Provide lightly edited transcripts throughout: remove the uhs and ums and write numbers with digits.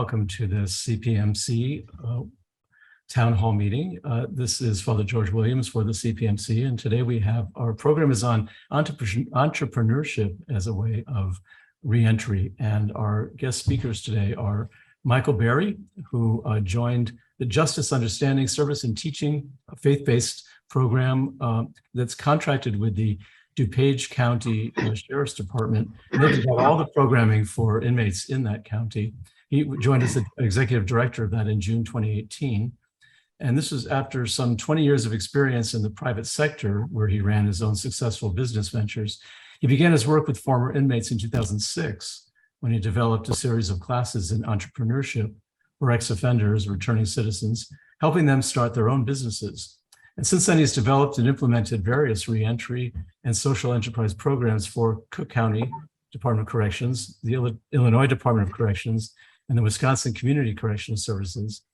welcome to this CPMC town hall meeting. This is Father George Williams for the CPMC, and today we have our program is on entrepreneurship as a way of reentry. And our guest speakers today are Michael Beary, who joined the Justice Understanding Service and Teaching, a faith-based program that's contracted with the DuPage County Sheriff's Department. And they provide all the programming for inmates in that county. He joined as the executive director of that in June 2018. And this was after some 20 years of experience in the private sector, where he ran his own successful business ventures. He began his work with former inmates in 2006, when he developed a series of classes in entrepreneurship for ex-offenders, returning citizens, helping them start their own businesses. And since then, he's developed and implemented various reentry and social enterprise programs for Cook County Department of Corrections, the Illinois Department of Corrections, and the Wisconsin Community Correctional Services.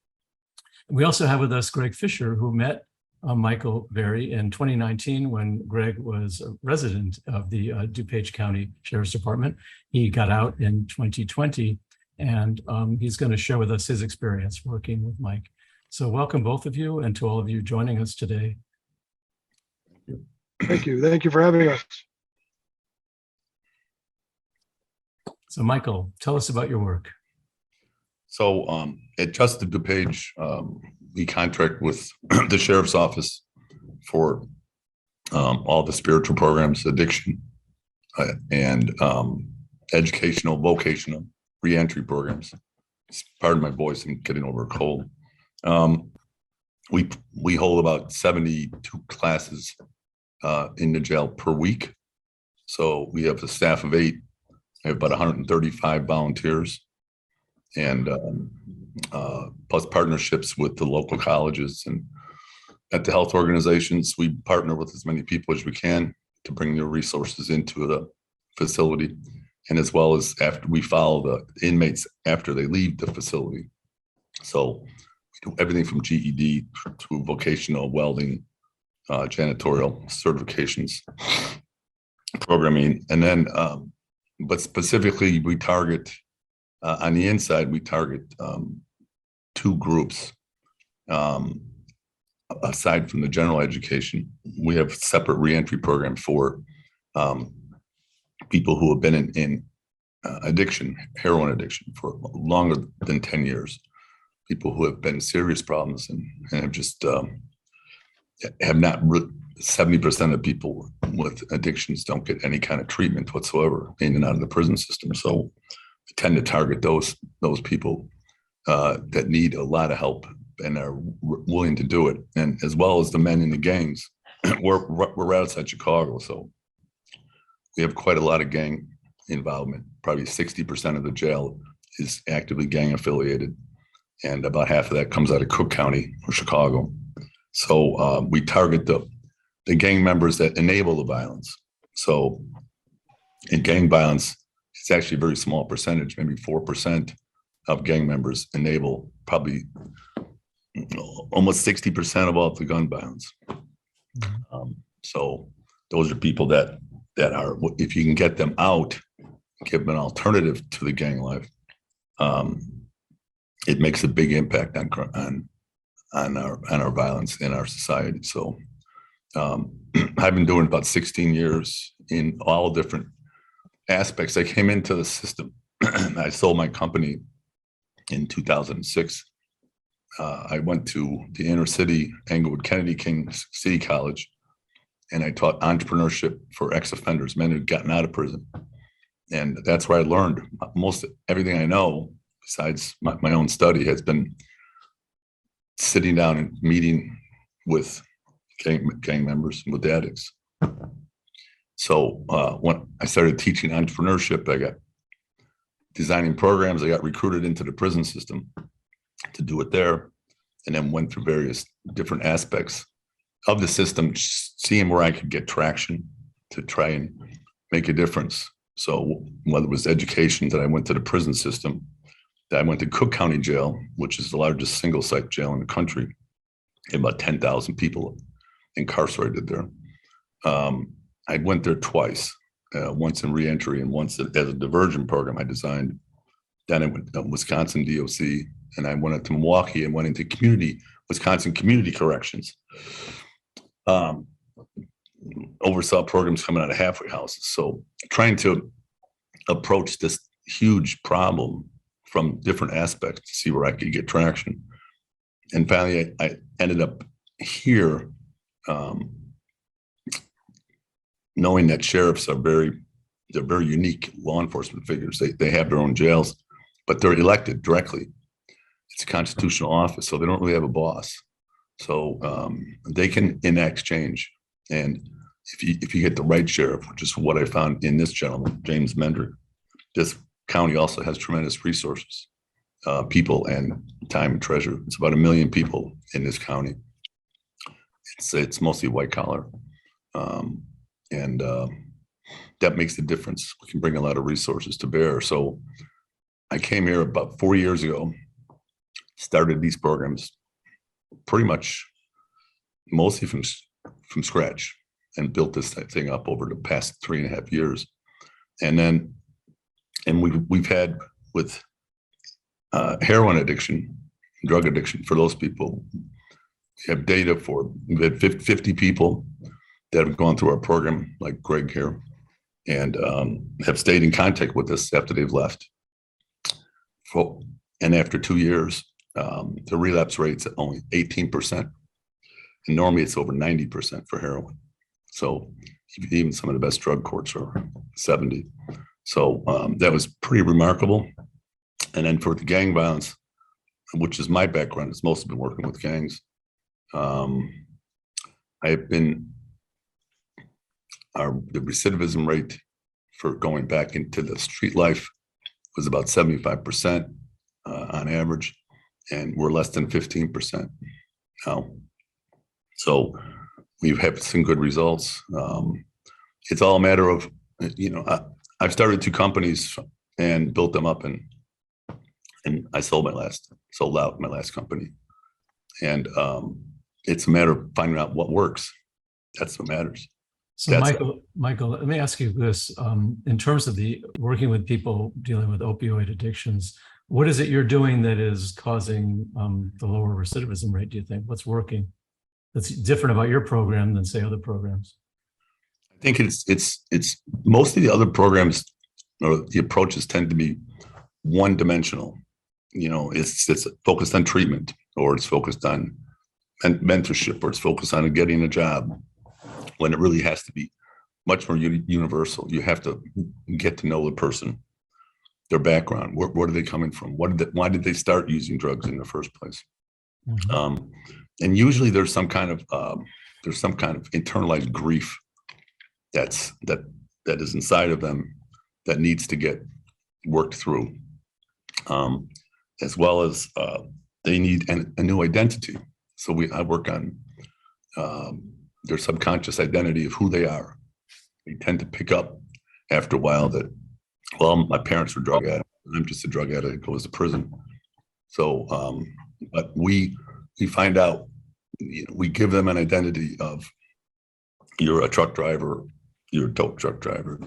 And we also have with us Greg Fischer, who met Michael Beary in 2019 when Greg was a resident of the DuPage County Sheriff's Department. He got out in 2020, and he's going to share with us his experience working with Mike. So welcome both of you, and to all of you joining us today. Thank you. Thank you for having us. So Michael, tell us about your work. So at JUST of DuPage, we contract with the Sheriff's Office for all the spiritual programs, addiction, and educational, vocational, reentry programs. Pardon my voice, I'm getting over a cold. We hold about 72 classes in the jail per week. So we have a staff of 8. We have about 135 volunteers, and plus partnerships with the local colleges and at the health organizations. We partner with as many people as we can to bring their resources into the facility, and as well as after we follow the inmates after they leave the facility. So we do everything from GED to vocational, welding, janitorial certifications, programming, and then but specifically we target on the inside, we target 2 groups. Aside from the general education, we have a separate reentry program for people who have been in addiction, heroin addiction, for longer than 10 years. People who have been in serious problems and have just have not. 70% of people with addictions don't get any kind of treatment whatsoever in and out of the prison system. So we tend to target those people that need a lot of help and are willing to do it, and as well as the men in the gangs. We're right outside Chicago, so we have quite a lot of gang involvement. Probably 60% of the jail is actively gang affiliated, and about half of that comes out of Cook County or Chicago. So we target the gang members that enable the violence. So in gang violence, it's actually a very small percentage, maybe 4% of gang members enable probably almost 60% of all the gun violence. So those are people that are, if you can get them out, give them an alternative to the gang life, it makes a big impact on our violence in our society. So I've been doing about 16 years in all different aspects. I came into the system. I sold my company in 2006. I went to the inner city, Englewood Kennedy King City College, and I taught entrepreneurship for ex-offenders, men who'd gotten out of prison. And that's where I learned most everything I know, besides my own study, has been sitting down and meeting with gang members, with addicts. So when I started teaching entrepreneurship, I got designing programs. I got recruited into the prison system to do it there, and then went through various different aspects of the system, seeing where I could get traction to try and make a difference. So whether it was education, that I went to the prison system, that I went to Cook County Jail, which is the largest single site jail in the country, about 10,000 people incarcerated there. I went there twice, once in reentry and once as a diversion program I designed Then I went to Wisconsin DOC, and I went to Milwaukee and went into Wisconsin Community Corrections. Oversaw programs coming out of halfway houses. So trying to approach this huge problem from different aspects to see where I could get traction. And finally, I ended up here, knowing that sheriffs are they're very unique law enforcement figures. They have their own jails, but they're elected directly. It's a constitutional office, so they don't really have a boss. So they can enact change. And if you get the right sheriff, which is what I found in this gentleman, James Mendrick, this county also has tremendous resources, people and time and treasure. It's about 1 million people in this county. It's mostly white collar. And that makes the difference. We can bring a lot of resources to bear. So I came here about 4 years ago, started these programs pretty much mostly from scratch, and built this thing up over the past 3.5 years. And we've had with heroin addiction, drug addiction, for those people, we have data for, we had 50 people that have gone through our program, like Greg here, and have stayed in contact with us after they've left. And after 2 years, the relapse rate's at only 18%. And normally it's over 90% for heroin. So even some of the best drug courts are 70. So that was pretty remarkable. And then for the gang violence, which is my background, it's mostly been working with gangs. I've been, the recidivism rate for going back into the street life was about 75% on average, and we're less than 15% now. So we've had some good results. It's all a matter of, I've started 2 companies and built them up, and I sold out my last company. And it's a matter of finding out what works. That's what matters. So Michael, let me ask you this. In terms of the working with people dealing with opioid addictions, what is it you're doing that is causing the lower recidivism rate, do you think? What's working that's different about your program than, say, other programs? I think it's mostly the other programs, or the approaches tend to be one-dimensional. It's focused on treatment, or it's focused on mentorship, or it's focused on getting a job, when it really has to be much more universal. You have to get to know the person, their background, where are they coming from, why did they start using drugs in the first place? Mm-hmm. And usually there's some kind of internalized grief that is inside of them that needs to get worked through, as well as they need a new identity. So I work on their subconscious identity of who they are. They tend to pick up after a while that, well, my parents were drug addicts, I'm just a drug addict that goes to prison. So, but we find out, we give them an identity of, you're a truck driver, you're a tow truck driver,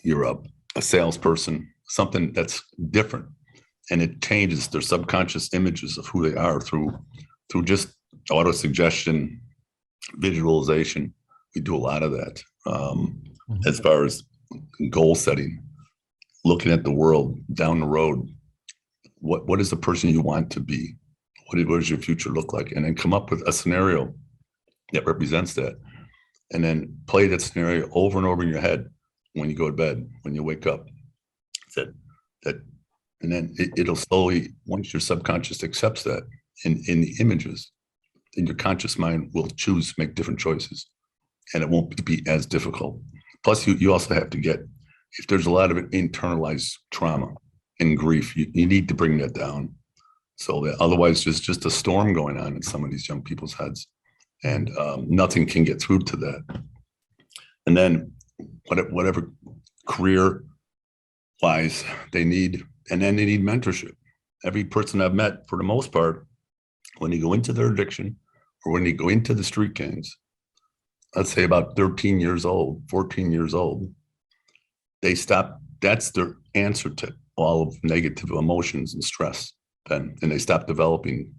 you're a salesperson, something that's different. And it changes their subconscious images of who they are through just auto-suggestion, visualization. We do a lot of that. As far as goal setting, looking at the world down the road, what is the person you want to be? What does your future look like? And then come up with a scenario that represents that. And then play that scenario over and over in your head when you go to bed, when you wake up. And then it'll slowly, once your subconscious accepts that in the images, then your conscious mind will make different choices, and it won't be as difficult. Plus, you also have to get, if there's a lot of internalized trauma and grief, you need to bring that down. So that otherwise there's just a storm going on in some of these young people's heads, and nothing can get through to that. And then whatever career-wise they need, and then they need mentorship. Every person I've met, for the most part, when they go into their addiction or when they go into the street gangs, let's say about 13 years old, 14 years old, they stop. That's their answer to all of negative emotions and stress then, and they stop developing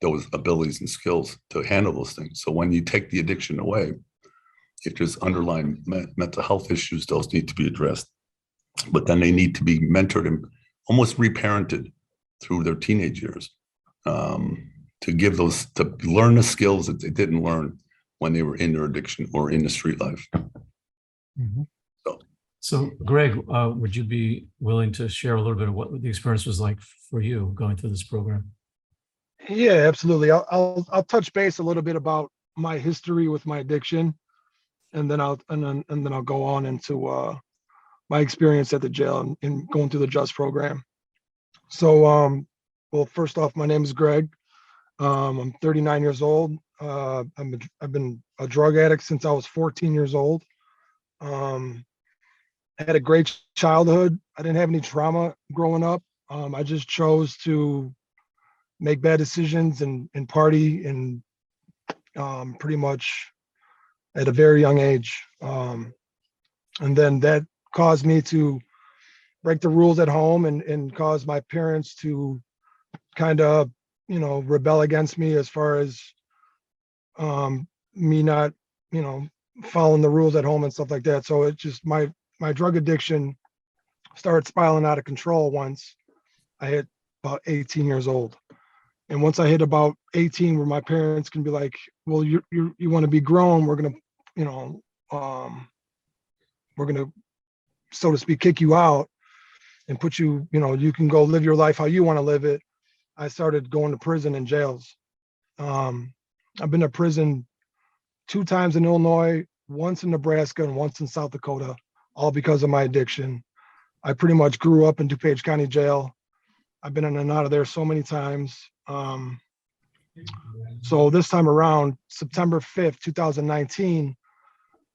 those abilities and skills to handle those things. So when you take the addiction away, if there's underlying mental health issues, those need to be addressed. But then they need to be mentored and almost reparented through their teenage years, to give those, to learn the skills that they didn't learn when they were in their addiction or in the street life. Mhm. So, So, Greg, would you be willing to share a little bit of what the experience was like for you going through this program? Yeah, absolutely. I'll touch base a little bit about my history with my addiction, and then I'll go on into my experience at the jail and going through the JUST program. So, well, first off, my name is Greg. I'm 39 years old. I've been a drug addict since I was 14 years old. I had a great childhood. I didn't have any trauma growing up. I just chose to make bad decisions and party and pretty much at a very young age. And then that caused me to break the rules at home and cause my parents to kind of, rebel against me as far as me not, following the rules at home and stuff like that. So it just, my drug addiction started spiraling out of control once I hit about 18 years old. And once I hit about 18, where my parents can be like, well, you want to be grown, we're going to, we're going to, so to speak, kick you out and put you, you can go live your life how you want to live it. I started going to prison and jails. I've been to prison 2 times in Illinois, once in Nebraska, and once in South Dakota, all because of my addiction. I pretty much grew up in DuPage County Jail. I've been in and out of there so many times. So this time around, September 5th, 2019,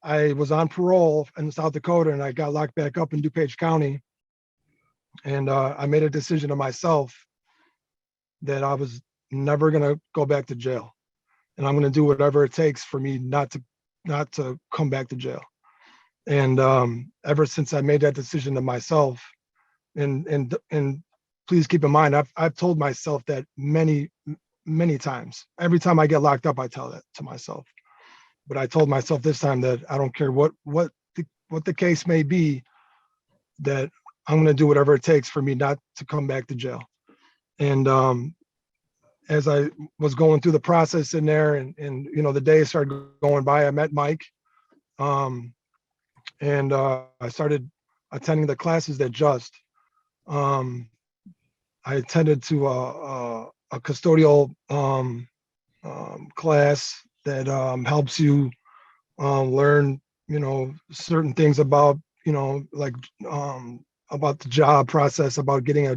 I was on parole in South Dakota, and I got locked back up in DuPage County. And I made a decision to myself that I was never going to go back to jail. And I'm going to do whatever it takes for me not to come back to jail. And ever since I made that decision to myself, and please keep in mind, I've told myself that many times. Every time I get locked up, I tell that to myself. But I told myself this time that I don't care what the case may be, that I'm going to do whatever it takes for me not to come back to jail. And as I was going through the process in there, and the days started going by, I met Mike, and I started attending the classes at JUST. I attended to a custodial class that helps you learn, certain things about, like about the job process, about getting a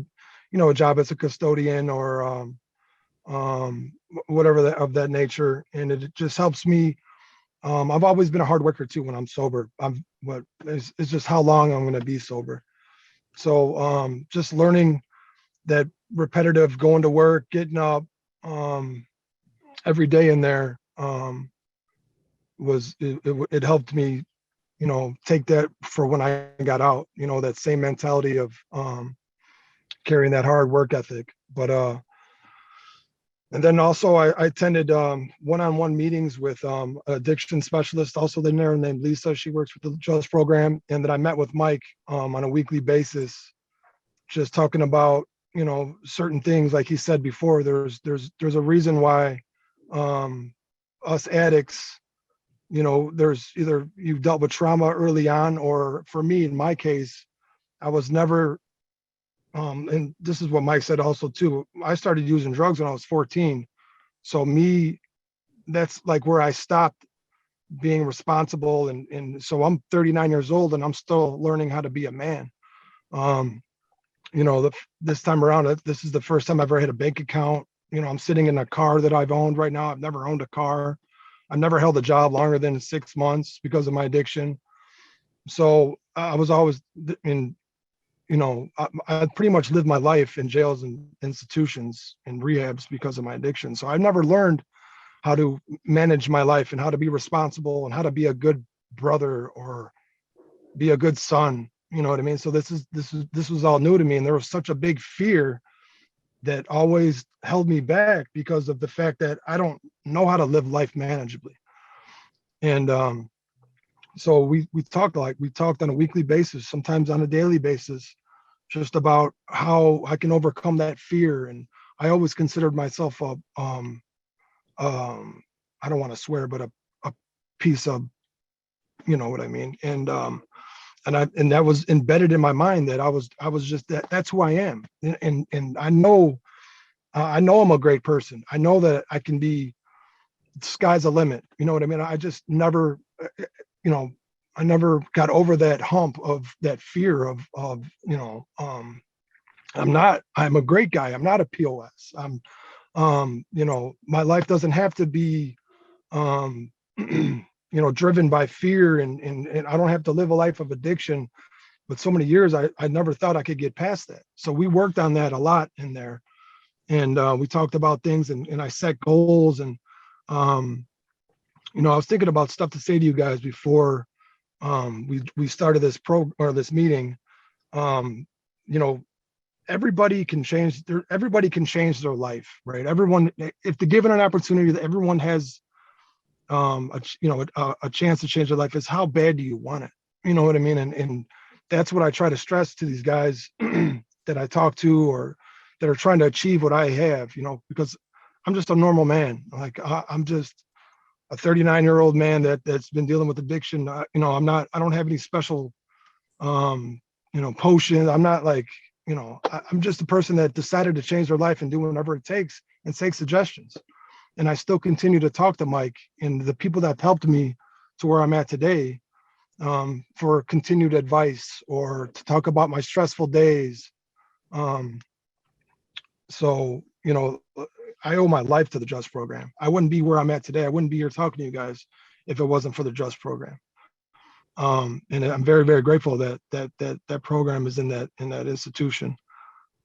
job as a custodian or whatever of that nature. And it just helps me. I've always been a hard worker too when I'm sober. It's just how long I'm going to be sober. So just learning that repetitive going to work, getting up every day in there it helped me, take that for when I got out, that same mentality of carrying that hard work ethic. But and then also I attended one-on-one meetings with addiction specialist, also there named Lisa. She works with the JUST program. And then I met with Mike on a weekly basis, just talking about, certain things. Like he said before, there's a reason why us addicts, there's either you've dealt with trauma early on, or for me, in my case, I was never, and this is what Mike said also too, I started using drugs when I was 14. So that's like where I stopped being responsible. And so I'm 39 years old and I'm still learning how to be a man. This time around, this is the first time I've ever had a bank account. I'm sitting in a car that I've owned right now. I've never owned a car. I've never held a job longer than 6 months because of my addiction. So I was always I pretty much lived my life in jails and institutions and rehabs because of my addiction. So I've never learned how to manage my life and how to be responsible and how to be a good brother or be a good son. You know what I mean? So this was all new to me, and there was such a big fear that always held me back because of the fact that I don't know how to live life manageably. And so we talked on a weekly basis, sometimes on a daily basis, just about how I can overcome that fear. And I always considered myself I don't want to swear, but a piece of, you know what I mean? And that was embedded in my mind that I was just that's who I am. And I know I'm a great person. I know that I can be, sky's the limit. You know what I mean? I just never, you know, I never got over that hump of that fear of, I'm a great guy. I'm not a POS. You know, my life doesn't have to be, you know, driven by fear, and I don't have to live a life of addiction. But so many years, I never thought I could get past that. So we worked on that a lot in there. And we talked about things, and I set goals. And, you know, I was thinking about stuff to say to you guys before we started this meeting. You know, everybody can change their life, right? Everyone, if they're given an opportunity, that everyone has a chance to change their life. Is how bad do you want it? You know what I mean? And that's what I try to stress to these guys that I talk to, or that are trying to achieve what I have, you know, because I'm just a normal man. Like I'm just a 39-year-old man that's been dealing with addiction. You know, I don't have any special, you know, potions. I'm not like, you know, I'm just a person that decided to change their life and do whatever it takes and take suggestions. And I still continue to talk to Mike and the people that have helped me to where I'm at today, for continued advice or to talk about my stressful days. So, you know, I owe my life to the JUST program. I wouldn't be where I'm at today. I wouldn't be here talking to you guys if it wasn't for the JUST program. And I'm very, very grateful that program is in that institution,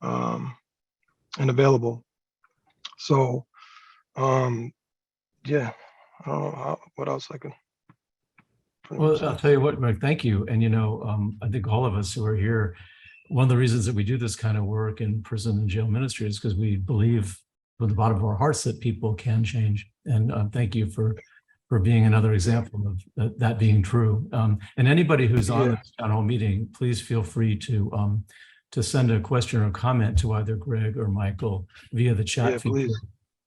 and available. So, yeah, I don't know what else I can. Well, I'll tell you what, Greg, thank you. And, you know, I think all of us who are here, one of the reasons that we do this kind of work in prison and jail ministry is because we believe from the bottom of our hearts that people can change. And thank you for being another example of that being true. And anybody who's on this town hall meeting, please feel free to send a question or comment to either Greg or Michael via the chat feature,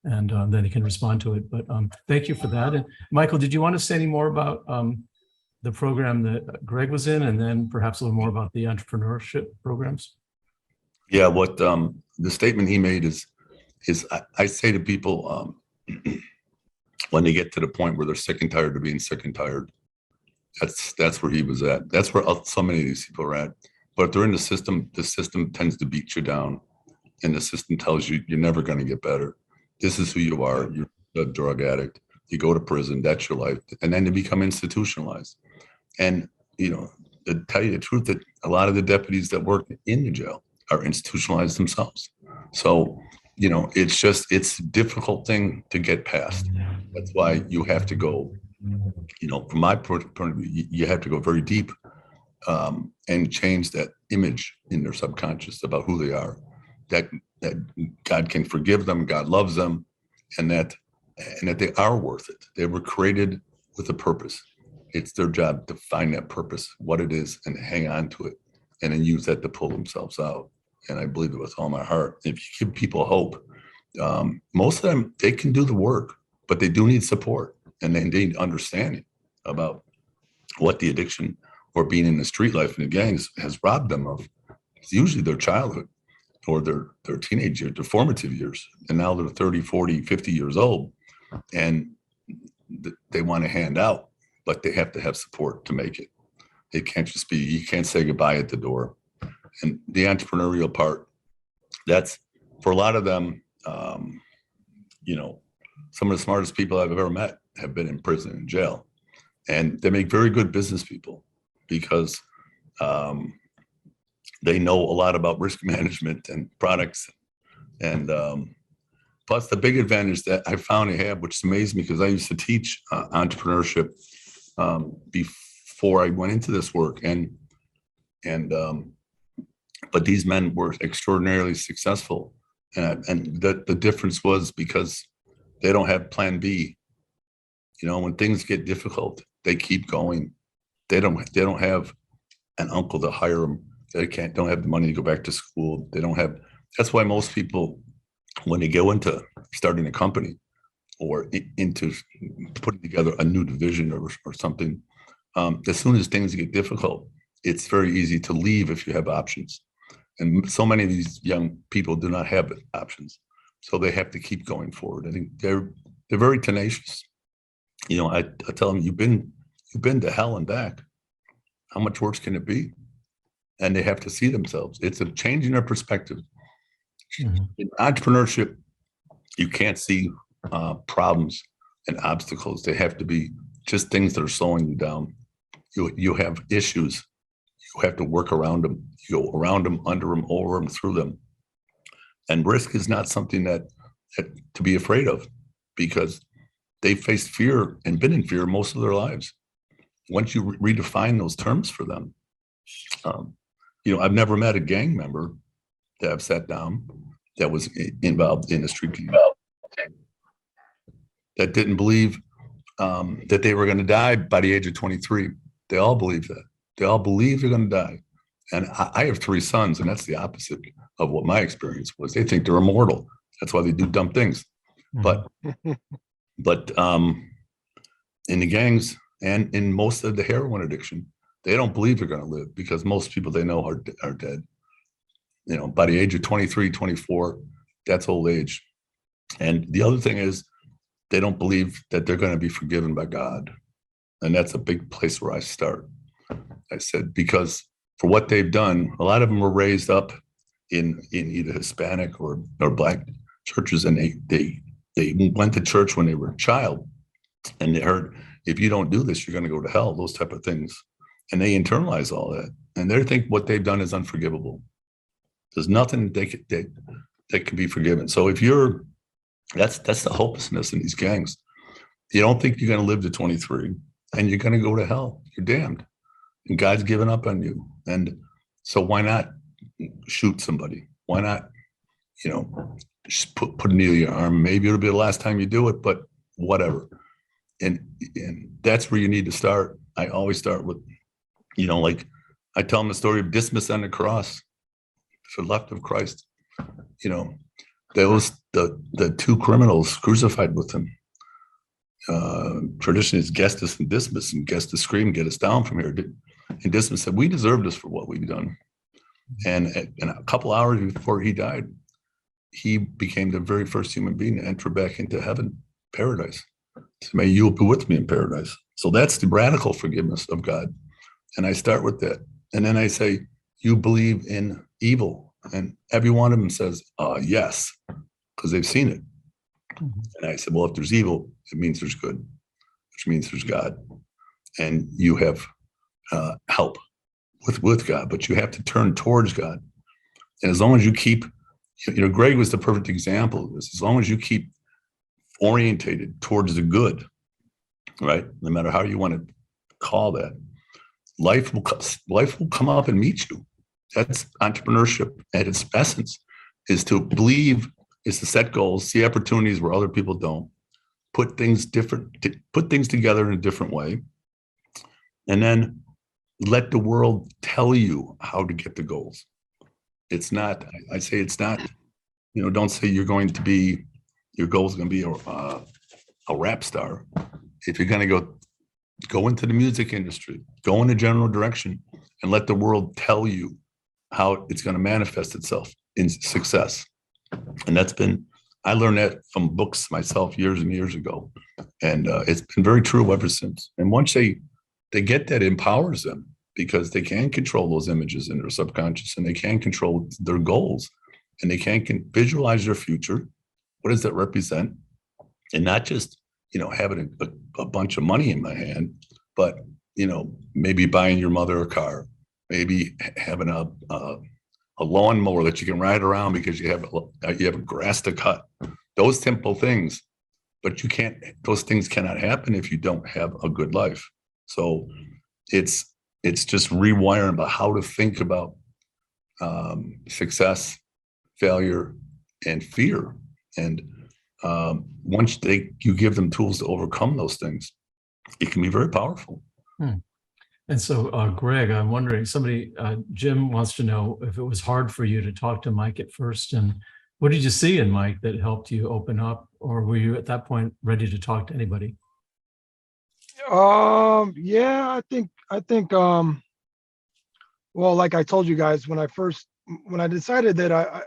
and then he can respond to it. But thank you for that. And Michael, did you want to say any more about the program that Greg was in, and then perhaps a little more about the entrepreneurship programs? Yeah, what the statement he made is I say to people, when they get to the point where they're sick and tired of being sick and tired, that's where he was at. That's where so many of these people are at. But if they're in the system tends to beat you down, and the system tells you you're never going to get better. This is who you are. You're a drug addict. You go to prison. That's your life, and then they become institutionalized. And, you know, to tell you the truth, that a lot of the deputies that work in the jail are institutionalized themselves. So, you know, it's a difficult thing to get past. That's why you have to go, you know, from my point of view, you have to go very deep, and change that image in their subconscious about who they are, that God can forgive them, God loves them, and that they are worth it. They were created with a purpose. It's their job to find that purpose, what it is, and hang on to it, and then use that to pull themselves out. And I believe it with all my heart. If you give people hope, most of them, they can do the work, but they do need support, and they need understanding about what the addiction or being in the street life and the gangs has robbed them of. It's usually their childhood or their teenage years, their formative years. And now they're 30, 40, 50 years old, and they want to hand out, but they have to have support to make it. It can't just be, you can't say goodbye at the door. And the entrepreneurial part, that's for a lot of them, you know, some of the smartest people I've ever met have been in prison and jail. And they make very good business people because they know a lot about risk management and products. And plus the big advantage that I found they have, which amazed me because I used to teach entrepreneurship before I went into this work. And And, but these men were extraordinarily successful. And the difference was because they don't have plan B. You know, when things get difficult, they keep going. They don't have an uncle to hire them. They don't have the money to go back to school. They don't have, that's why most people, when they go into starting a company or into putting together a new division or something, as soon as things get difficult, it's very easy to leave if you have options. And so many of these young people do not have options. So they have to keep going forward. I think they're very tenacious. You know, I tell them, you've been to hell and back. How much worse can it be? And they have to see themselves. It's a change in their perspective. Mm-hmm. In entrepreneurship, you can't see problems and obstacles. They have to be just things that are slowing you down. You have issues. You have to work around them. You go around them, under them, over them, through them. And risk is not something that to be afraid of, because they faced fear and been in fear most of their lives. Once you redefine those terms for them, you know, I've never met a gang member that I've sat down that was involved in a street gang that didn't believe that they were going to die by the age of 23. They all believe that. They all believe they're going to die. And I have 3 sons, and that's the opposite of what my experience was. They think they're immortal. That's why they do dumb things. Mm-hmm. But in the gangs and in most of the heroin addiction, they don't believe they're going to live, because most people they know are dead. You know, by the age of 23, 24, that's old age. And the other thing is, they don't believe that they're going to be forgiven by God. And that's a big place where I start. I said, because for what they've done, a lot of them were raised up in either Hispanic or Black churches, and they went to church when they were a child, and they heard, if you don't do this, you're going to go to hell, those type of things. And they internalize all that, and they think what they've done is unforgivable. There's nothing that can be forgiven. So if you're, that's the hopelessness in these gangs. You don't think you're going to live to 23, and you're going to go to hell. You're damned. And God's given up on you. And so why not shoot somebody? Why not, you know, just put a needle in your arm? Maybe it'll be the last time you do it, but whatever. And that's where you need to start. I always start with, you know, like I tell them the story of Dismas on the cross, for the left of Christ. You know, there was the 2 criminals crucified with him. Tradition is Gestas and Dismas, and Gestas screamed, "Get us down from here." And Dismas said, "We deserve this for what we've done." And a couple hours before he died, he became the very first human being to enter back into heaven, paradise. So may you be with me in paradise. So that's the radical forgiveness of God. And I start with that. And then I say, you believe in evil? And every one of them says, yes, because they've seen it. Mm-hmm. And I said, well, if there's evil, it means there's good, which means there's God. And you have help with God, but you have to turn towards God. And as long as you keep, you know, Greg was the perfect example of this. As long as you keep orientated towards the good, right? No matter how you want to call that, life will come up and meet you. That's entrepreneurship at its essence, is to believe, is to set goals, see opportunities where other people don't, put things together in a different way, and then let the world tell you how to get the goals. It's not, I say it's not, you know, don't say your goal is going to be a rap star. If you're going to go into the music industry, go in a general direction, and let the world tell you how it's going to manifest itself in success. And I learned that from books myself years and years ago. And it's been very true ever since. And once they get that, it empowers them, because they can control those images in their subconscious, and they can control their goals, and they can visualize their future. What does that represent? And not just, you know, having a bunch of money in my hand, but, you know, maybe buying your mother a car, maybe having a lawnmower that you can ride around because you have grass to cut. Those simple things, but those things cannot happen if you don't have a good life. So it's it's just rewiring about how to think about success, failure, and fear. And once you give them tools to overcome those things, it can be very powerful. And so, Greg, I'm wondering, Jim wants to know if it was hard for you to talk to Mike at first, and what did you see in Mike that helped you open up, or were you at that point ready to talk to anybody? Yeah, I think, well, like I told you guys, when I decided that I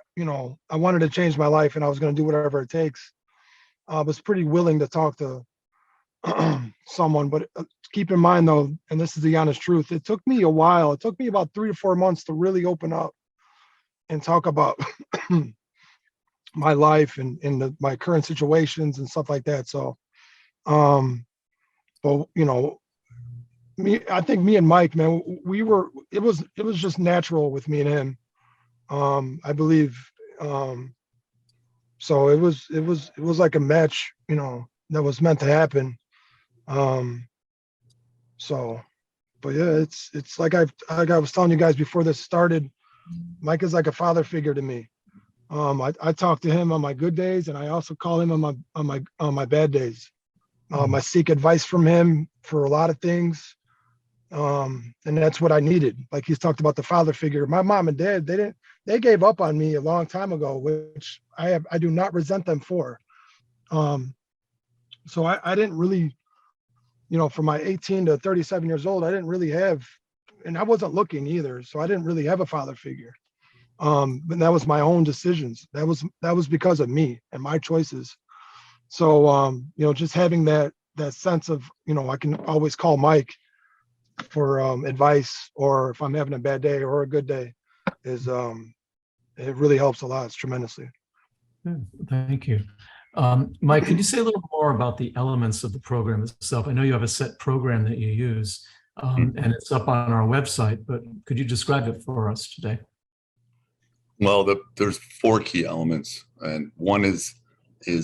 wanted to change my life and I was going to do whatever it takes, I was pretty willing to talk to someone. But keep in mind though, and this is the honest truth, it took me a while. It took me about 3 to 4 months to really open up and talk about my life and my current situations and stuff like that. So, but I think me and Mike, man, it was just natural with me and him. I believe, so it was like a match, that was meant to happen. So, but yeah, it's like I was telling you guys before this started, Mike is like a father figure to me. I talk to him on my good days, and I also call him on my bad days. I seek advice from him for a lot of things. And that's what I needed. Like he's talked about the father figure. My mom and dad, they gave up on me a long time ago, which I do not resent them for. So I didn't really, from my 18 to 37 years old, I didn't really have, and I wasn't looking either. So I didn't really have a father figure. But that was my own decisions. That was because of me and my choices. So, just having that sense of, I can always call Mike for advice, or if I'm having a bad day or a good day, is it really helps a lot. tremendously. Thank you. Mike, could you say a little more about the elements of the program itself? I know you have a set program that you use, and it's up on our website, but could you describe it for us today? Well, there's 4 key elements, and one is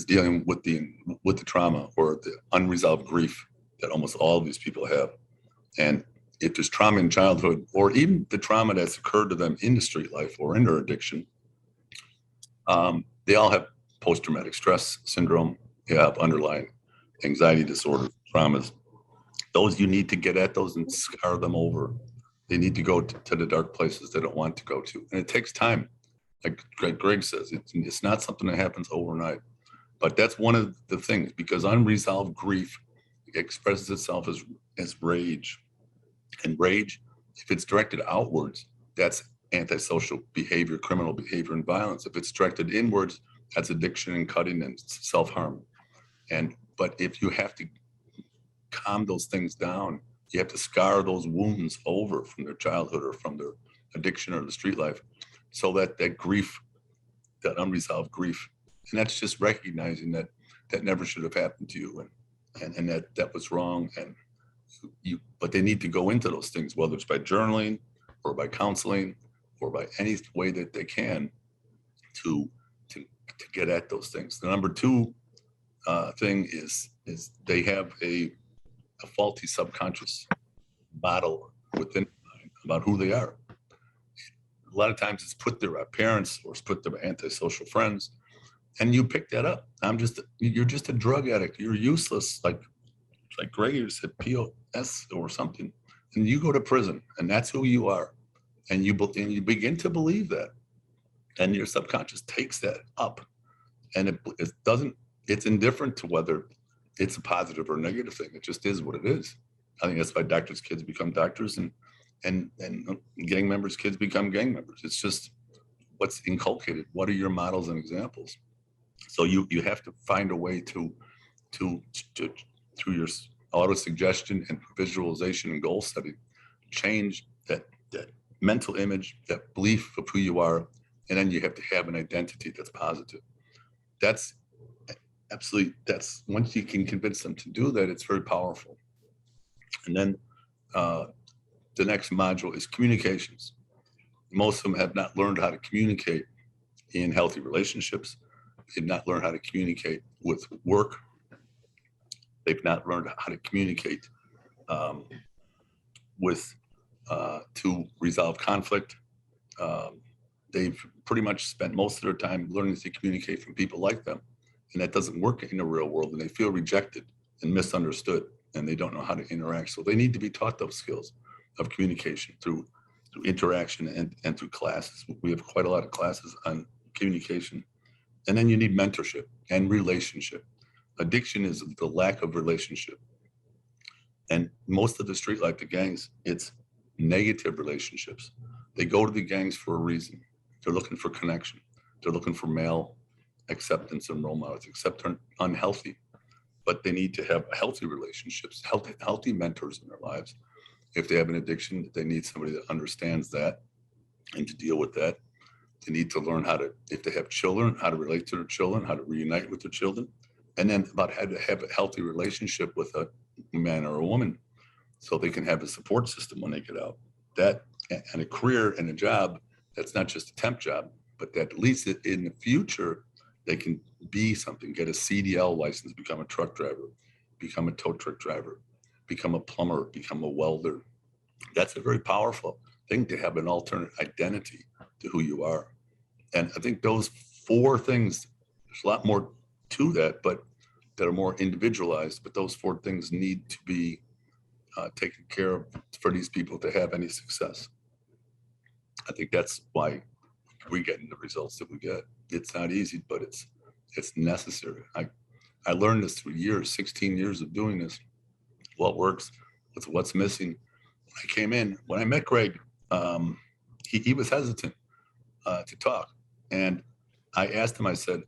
dealing with the trauma or the unresolved grief that almost all of these people have. And if there's trauma in childhood, or even the trauma that's occurred to them in the street life or in their addiction, they all have post-traumatic stress syndrome. They have underlying anxiety disorder, traumas. Those you need to get at those and scar them over. They need to go to the dark places they don't want to go to. And it takes time. Like Greg says, it's not something that happens overnight. But that's one of the things, because unresolved grief expresses itself as rage. And rage, if it's directed outwards, that's antisocial behavior, criminal behavior, and violence. If it's directed inwards, that's addiction and cutting and self-harm. But if you have to calm those things down, you have to scar those wounds over from their childhood or from their addiction or the street life, so that grief, that unresolved grief, and that's just recognizing that never should have happened to you, and that was wrong. But they need to go into those things, whether it's by journaling or by counseling or by any way that they can to get at those things. The number 2 thing is they have a faulty subconscious model within them about who they are. A lot of times it's put their parents or it's put their antisocial friends, and you pick that up. You're just a drug addict. You're useless. Like Greg said, POS or something, and you go to prison, and that's who you are, and you begin to believe that, and your subconscious takes that up, and it doesn't. It's indifferent to whether it's a positive or negative thing. It just is what it is. I think that's why doctors' kids become doctors, and gang members' kids become gang members. It's just what's inculcated. What are your models and examples? So you have to find a way to through your auto-suggestion and visualization and goal setting, change that mental image, that belief of who you are, and then you have to have an identity that's positive. That's once you can convince them to do that, it's very powerful. And then the next module is communications. Most of them have not learned how to communicate in healthy relationships. They've not learned how to communicate with work. They've not learned how to communicate with to resolve conflict. They've pretty much spent most of their time learning to communicate from people like them. And that doesn't work in the real world, and they feel rejected and misunderstood, and they don't know how to interact. So they need to be taught those skills of communication through interaction and through classes. We have quite a lot of classes on communication. And then you need mentorship and relationship. Addiction is the lack of relationship. And most of the street life, the gangs, it's negative relationships. They go to the gangs for a reason. They're looking for connection. They're looking for male acceptance and role models, except they're unhealthy. But they need to have healthy relationships, healthy mentors in their lives. If they have an addiction, they need somebody that understands that and to deal with that. They need to learn how to, if they have children, how to relate to their children, how to reunite with their children, and then about how to have a healthy relationship with a man or a woman so they can have a support system when they get out. That and a career and a job that's not just a temp job, but that at least in the future, they can be something, get a CDL license, become a truck driver, become a tow truck driver, become a plumber, become a welder. That's a very powerful thing to have an alternate identity to who you are. And I think those four things, there's a lot more to that, but that are more individualized, but those four things need to be taken care of for these people to have any success. I think that's why we get the results that we get. It's not easy, but it's necessary. I learned this through years, 16 years of doing this. What works, what's missing. When I came in, when I met Greg, he was hesitant to talk. And I asked him, I said,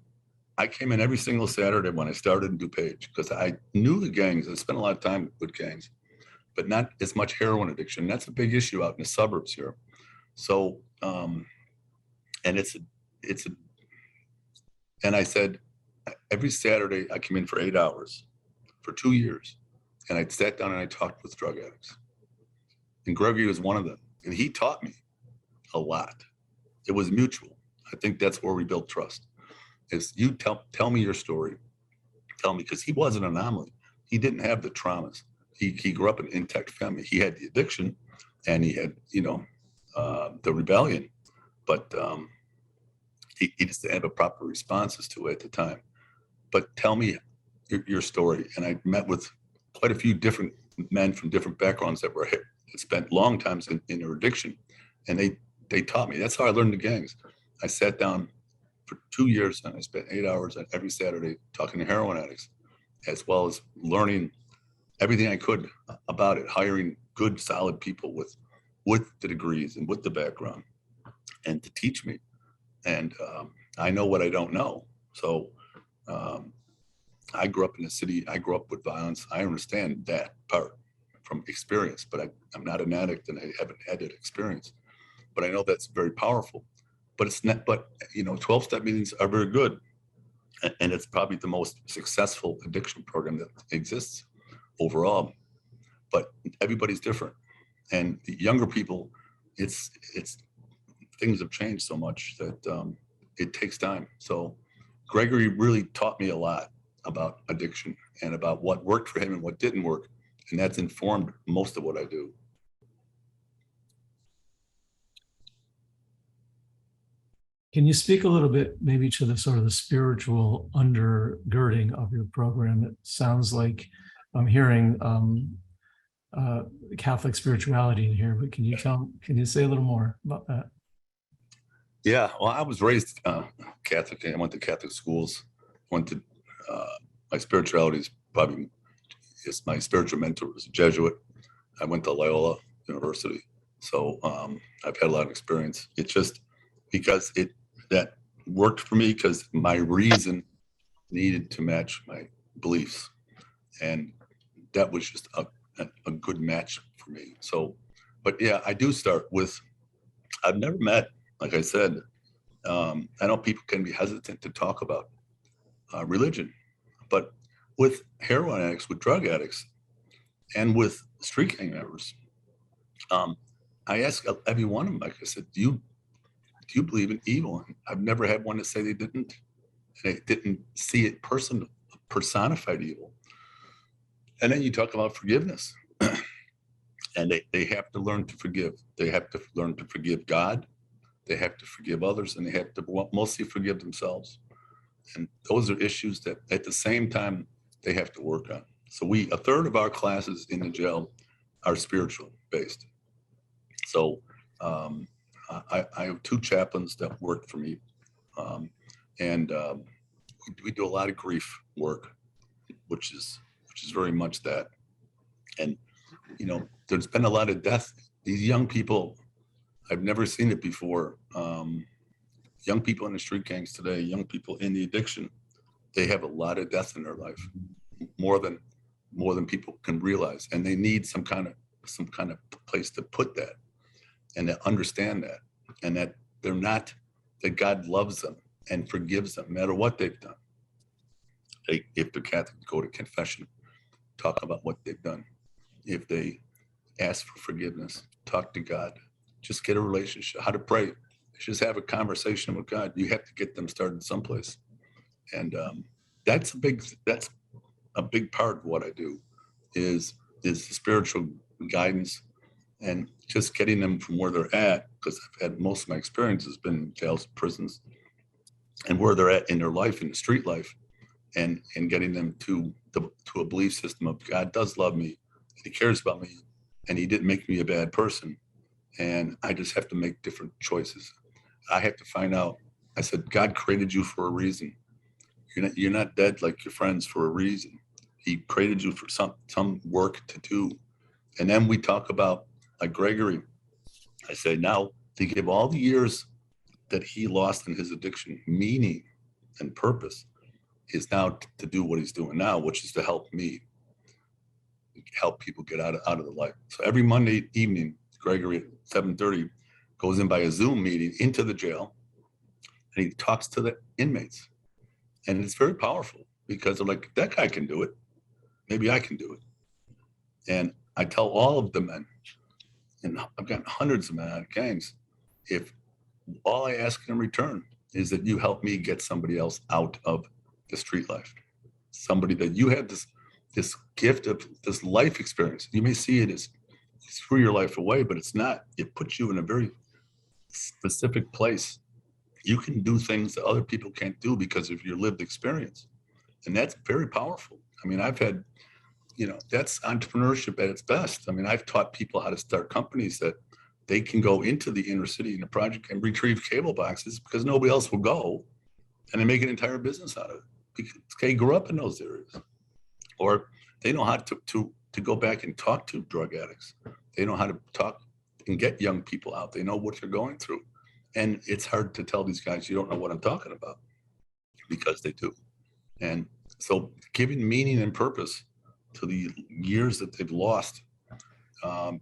I came in every single Saturday when I started in DuPage because I knew the gangs. I spent a lot of time with gangs, but not as much heroin addiction. That's a big issue out in the suburbs here. So, and and I said, every Saturday I came in for 8 hours for 2 years. And I sat down and I talked with drug addicts. And Gregory was one of them. And he taught me a lot. It was mutual. I think that's where we built trust. Is you tell me your story. Tell me, because he was an anomaly. He didn't have the traumas. He grew up in an intact family. He had the addiction and he had, the rebellion, but he just didn't have a proper responses to it at the time. But tell me your story. And I met with quite a few different men from different backgrounds that spent long times in their addiction. And they taught me. That's how I learned the gangs. I sat down for 2 years and I spent 8 hours every Saturday talking to heroin addicts, as well as learning everything I could about it, hiring good, solid people with the degrees and with the background and to teach me. And I know what I don't know. So I grew up in the city. I grew up with violence. I understand that part from experience, but I'm not an addict and I haven't had that experience. But I know that's very powerful. But it's not, 12-step meetings are very good. And it's probably the most successful addiction program that exists overall. But everybody's different. And the younger people, it's things have changed so much that it takes time. So Gregory really taught me a lot about addiction and about what worked for him and what didn't work. And that's informed most of what I do. Can you speak a little bit maybe to the sort of the spiritual undergirding of your program? It sounds like I'm hearing Catholic spirituality in here, but can you say a little more about that? Yeah, well, I was raised Catholic. I went to Catholic schools. My spirituality is probably, my spiritual mentor was a Jesuit. I went to Loyola University. So I've had a lot of experience. It's just because that worked for me because my reason needed to match my beliefs. And that was just a good match for me. So, but yeah, I do start with, I've never met, like I said, I know people can be hesitant to talk about religion, but with heroin addicts, with drug addicts, and with street gang members, I ask every one of them, like I said, do you believe in evil? And I've never had one to say they didn't. They didn't see it personified evil. And then you talk about forgiveness. And they have to learn to forgive. They have to learn to forgive God. They have to forgive others, and they have to mostly forgive themselves. And those are issues that at the same time they have to work on. So a third of our classes in the jail are spiritual based. So I have 2 chaplains that work for me. And we do a lot of grief work, which is very much that. And, there's been a lot of death. These young people, I've never seen it before. Young people in the street gangs today, young people in the addiction, they have a lot of death in their life, more than people can realize. And they need some kind of place to put that and to understand that, and that that God loves them and forgives them no matter what they've done. If they're Catholic, go to confession, talk about what they've done. If they ask for forgiveness, talk to God, just get a relationship, how to pray, just have a conversation with God. You have to get them started someplace. And that's a big part of what I do is the spiritual guidance and just getting them from where they're at, because I've had most of my experience has been in jails, prisons, and where they're at in their life, in the street life, and getting them to a belief system of God does love me, He cares about me, and He didn't make me a bad person. And I just have to make different choices. I have to find out. I said, God created you for a reason. You're not dead like your friends for a reason. He created you for some work to do. And then we talk about like Gregory. I say now to give all the years that he lost in his addiction meaning and purpose is now to do what he's doing now, which is to help me, help people get out of the life. So every Monday evening, Gregory at 7:30 goes in by a Zoom meeting into the jail, and he talks to the inmates. And it's very powerful because they're like, that guy can do it. Maybe I can do it. And I tell all of the men, and I've gotten hundreds of men out of gangs, if all I ask in return is that you help me get somebody else out of the street life, somebody that you have this gift of this life experience. You may see it as you threw your life away, but it's not. It puts you in a very specific place. You can do things that other people can't do because of your lived experience. And that's very powerful. I mean, I've had, that's entrepreneurship at its best. I mean, I've taught people how to start companies that they can go into the inner city in a project and retrieve cable boxes because nobody else will go, and they make an entire business out of it because they grew up in those areas. Or they know how to go back and talk to drug addicts. They know how to talk and get young people out. They know what they're going through. And it's hard to tell these guys, you don't know what I'm talking about, because they do. And so giving meaning and purpose to the years that they've lost,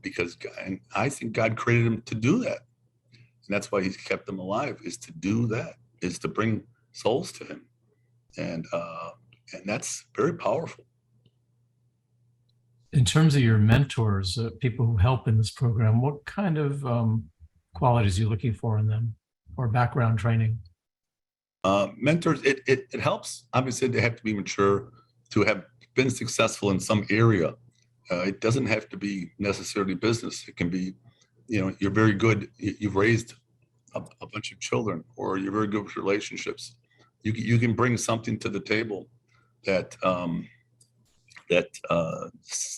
because and I think God created them to do that. And that's why He's kept them alive, is to do that, is to bring souls to Him. And that's very powerful. In terms of your mentors, people who help in this program, what kind of qualities are you looking for in them, or background training? Mentors, it helps. Obviously, they have to be mature, to have been successful in some area. It doesn't have to be necessarily business. It can be, you're very good. You've raised a bunch of children, or you're very good with relationships. You can bring something to the table that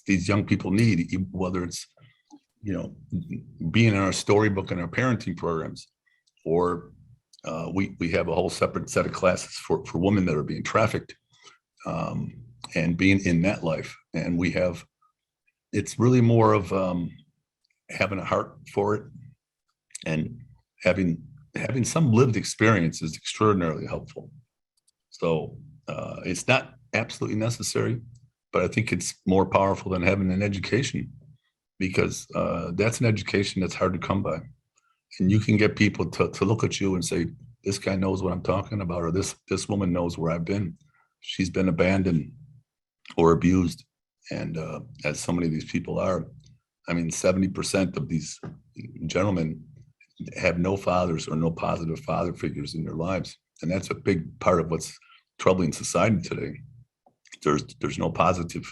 these young people need, whether it's, being in our storybook and our parenting programs, or we have a whole separate set of classes for women that are being trafficked, and being in that life. And it's really more of having a heart for it, and having some lived experience is extraordinarily helpful. So it's not absolutely necessary, but I think it's more powerful than having an education, because that's an education that's hard to come by. And you can get people to look at you and say, this guy knows what I'm talking about, or this woman knows where I've been. She's been abandoned or abused. And as so many of these people are, I mean, 70% of these gentlemen have no fathers or no positive father figures in their lives. And that's a big part of what's troubling society today. There's no positive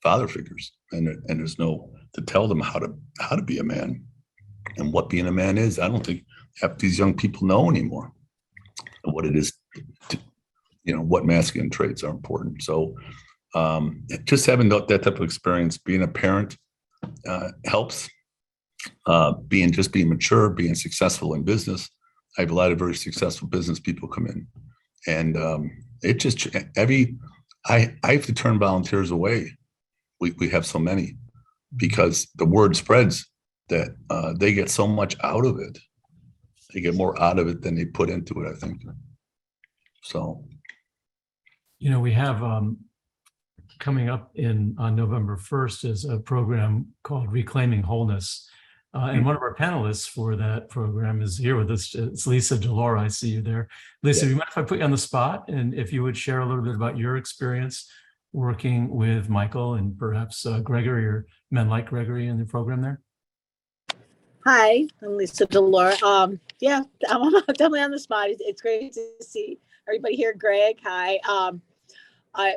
father figures, and there's no to tell them how to be a man and what being a man is. I don't think half these young people know anymore what it is to, what masculine traits are important. So just having that type of experience, being a parent helps. Being mature, being successful in business. I have a lot of very successful business people come in, and it just I have to turn volunteers away. We have so many because the word spreads that they get so much out of it. They get more out of it than they put into it, I think. So, we have coming up on November 1st is a program called Reclaiming Wholeness. And one of our panelists for that program is here with us. It's Lisa Delora. I see you there. Lisa, do you mind if I put you on the spot? And if you would share a little bit about your experience working with Michael and perhaps Gregory or men like Gregory in the program there? Hi, I'm Lisa Delora. Yeah, I'm definitely on the spot. It's great to see everybody here. Greg, hi.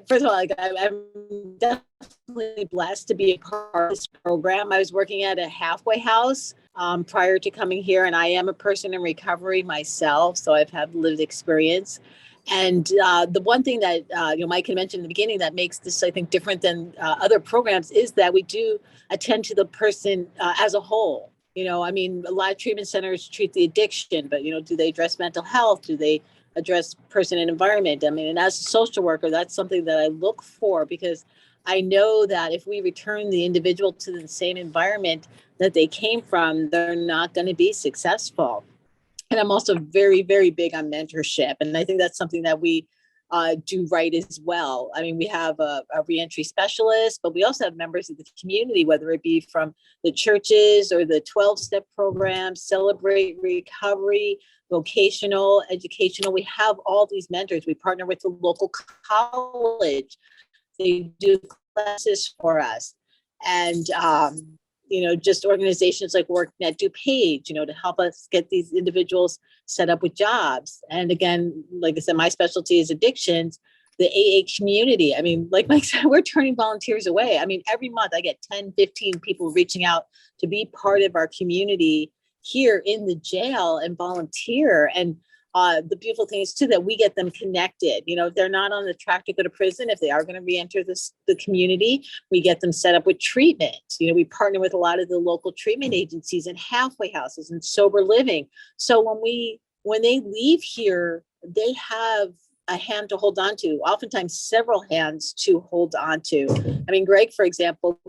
First of all, I'm definitely blessed to be a part of this program. I was working at a halfway house prior to coming here, and I am a person in recovery myself, so I've had lived experience. And the one thing that Mike had mentioned in the beginning that makes this, I think, different than other programs is that we do attend to the person as a whole. A lot of treatment centers treat the addiction, but do they address mental health? Do they address person and environment? And as a social worker, that's something that I look for, because I know that if we return the individual to the same environment that they came from, they're not going to be successful. And I'm also very, very big on mentorship. And I think that's something that we do right as well. We have a reentry specialist, but we also have members of the community, whether it be from the churches or the 12-step program, Celebrate Recovery, vocational, educational. We have all these mentors. We partner with the local college. They do classes for us. And, just organizations like Working at DuPage, to help us get these individuals set up with jobs. And again, like I said, my specialty is addictions, the AA community. Like Mike said, we're turning volunteers away. Every month I get 10, 15 people reaching out to be part of our community here in the jail and volunteer. And the beautiful thing is too, that we get them connected. If they're not on the track to go to prison, if they are going to re-enter the community, we get them set up with treatment. We partner with a lot of the local treatment agencies and halfway houses and sober living. So when they leave here, they have a hand to hold on to, oftentimes several hands to hold on to. Greg, for example,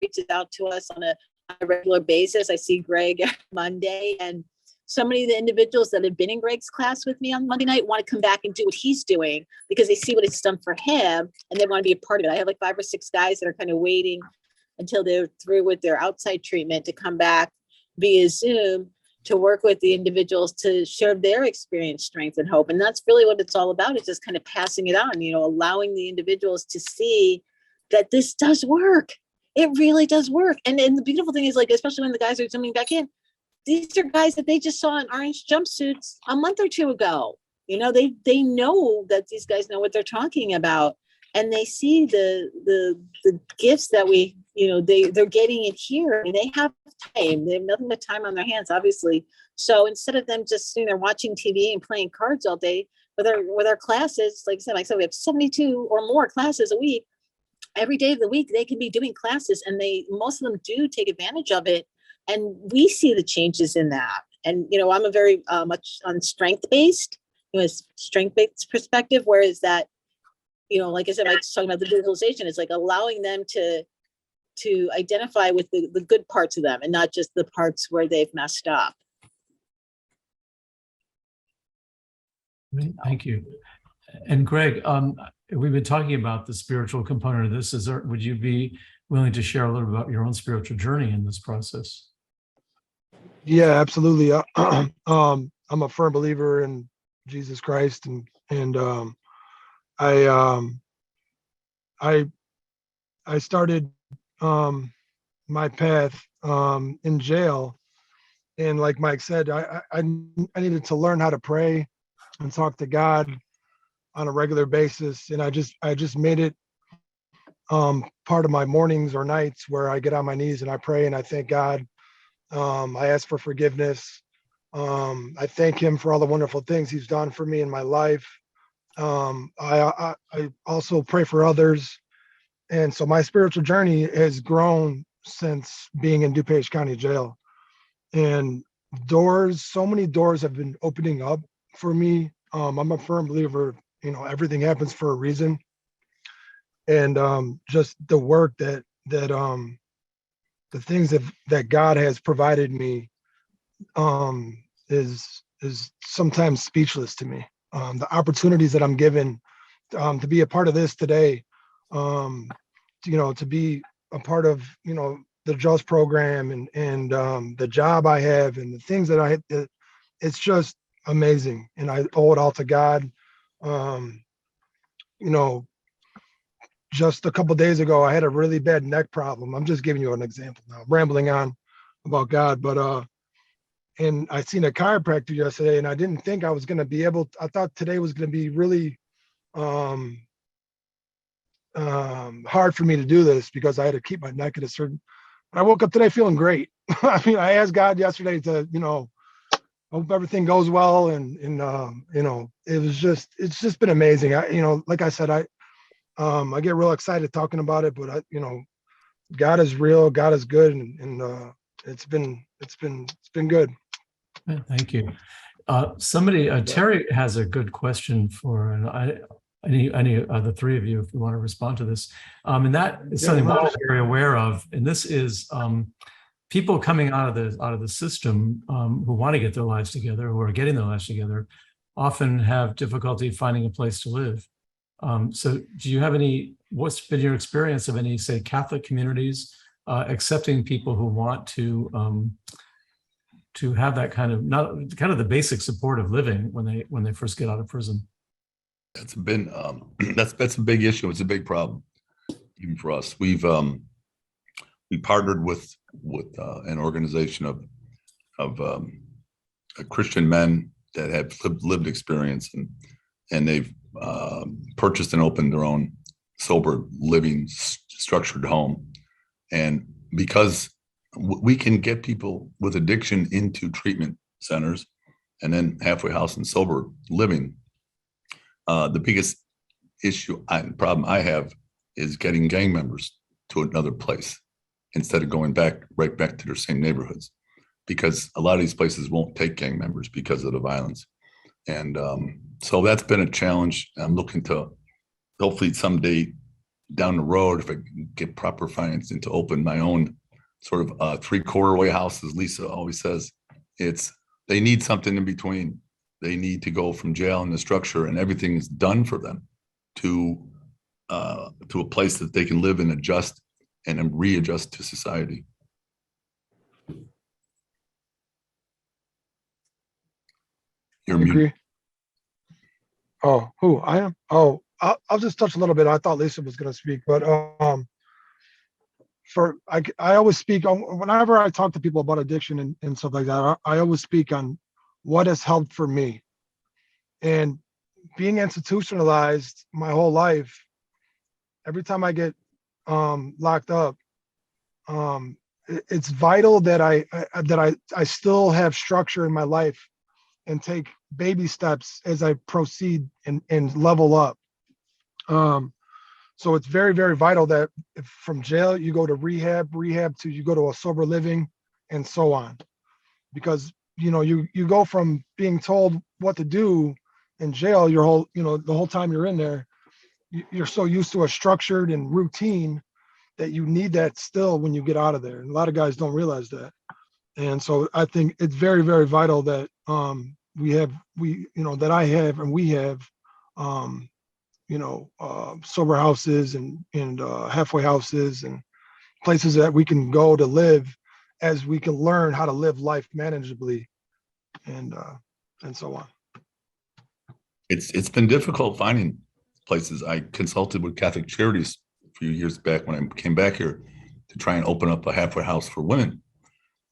reaches out to us on a regular basis. I see Greg every Monday, and so many of the individuals that have been in Greg's class with me on Monday night want to come back and do what he's doing because they see what it's done for him and they want to be a part of it. I have like 5 or 6 guys that are kind of waiting until they're through with their outside treatment to come back via Zoom to work with the individuals to share their experience, strength, and hope. And that's really what it's all about. It's just kind of passing it on, allowing the individuals to see that this does work. It really does work. And the beautiful thing is, like, especially when the guys are zooming back in, these are guys that they just saw in orange jumpsuits a month or 2 ago. They know that these guys know what they're talking about, and they see the gifts that they're getting it here. They have time. They have nothing but time on their hands, obviously. So instead of them just sitting there watching TV and playing cards all day, with our classes, like I said, we have 72 or more classes a week. Every day of the week, they can be doing classes, and most of them do take advantage of it. And we see the changes in that. And, I'm a very much on strength-based, strength-based perspective, whereas that, like I said, Mike's talking about the visualization, it's like allowing them to identify with the good parts of them and not just the parts where they've messed up. Thank you. And Greg, we've been talking about the spiritual component of this. Would you be willing to share a little about your own spiritual journey in this process? Yeah, absolutely. I'm a firm believer in Jesus Christ, and I started my path in jail, and like Mike said, I needed to learn how to pray and talk to God on a regular basis, and I just made it part of my mornings or nights where I get on my knees and I pray and I thank God. I ask for forgiveness. I thank him for all the wonderful things he's done for me in my life. I also pray for others. And so my spiritual journey has grown since being in DuPage County Jail. And so many doors have been opening up for me. I'm a firm believer, everything happens for a reason. And just the work that the things that God has provided me is sometimes speechless to me. The opportunities that I'm given to be a part of this today, to be a part of the JUST program and the job I have and the things that it's just amazing, and I owe it all to God. Just a couple of days ago, I had a really bad neck problem. I'm just giving you an example now, rambling on about God, but and I seen a chiropractor yesterday, and I didn't think I was going to be able. I thought today was going to be really hard for me to do this because I had to keep my neck at a certain. But I woke up today feeling great. I mean, I asked God yesterday to, hope everything goes well, and it's just been amazing. Like I said, I get real excited talking about it, but God is real, God is good, and it's been good. Thank you. Terry has a good question for any of the three of you, if you want to respond to this. And that is something we're very aware of. And this is people coming out of the system who want to get their lives together, who are getting their lives together, often have difficulty finding a place to live. So do you have what's been your experience of any, say, Catholic communities accepting people who want to have that kind of the basic support of living when they first get out of prison? That's been that's a big issue. It's a big problem, even for us. We partnered with an organization of Christian men that have lived experience, and they've purchased and opened their own sober living structured home. And because we can get people with addiction into treatment centers and then halfway house and sober living, the biggest problem I have is getting gang members to another place instead of going right back to their same neighborhoods, because a lot of these places won't take gang members because of the violence. And so that's been a challenge. I'm looking to hopefully someday down the road, if I can get proper financing, to open my own sort of 3/4 way house, as Lisa always says. They need something in between. They need to go from jail and the structure, and everything is done for them, to a place that they can live and adjust and readjust to society. You're muted. Agree. Oh, who I am? Oh, I'll just touch a little bit. I thought Lisa was going to speak, but I always speak on, whenever I talk to people about addiction and stuff like that, I always speak on what has helped for me. And being institutionalized my whole life, every time I get locked up, it's vital that I still have structure in my life and take baby steps as I proceed and level up. So it's very, very vital that if from jail you go to rehab to you go to a sober living, and so on. Because you go from being told what to do in jail the whole time you're in there, you're so used to a structured and routine that you need that still when you get out of there. And a lot of guys don't realize that. And so I think it's very, very vital that we have sober houses and halfway houses and places that we can go to live, as we can learn how to live life manageably and so on. It's been difficult finding places. I consulted with Catholic Charities a few years back when I came back here to try and open up a halfway house for women.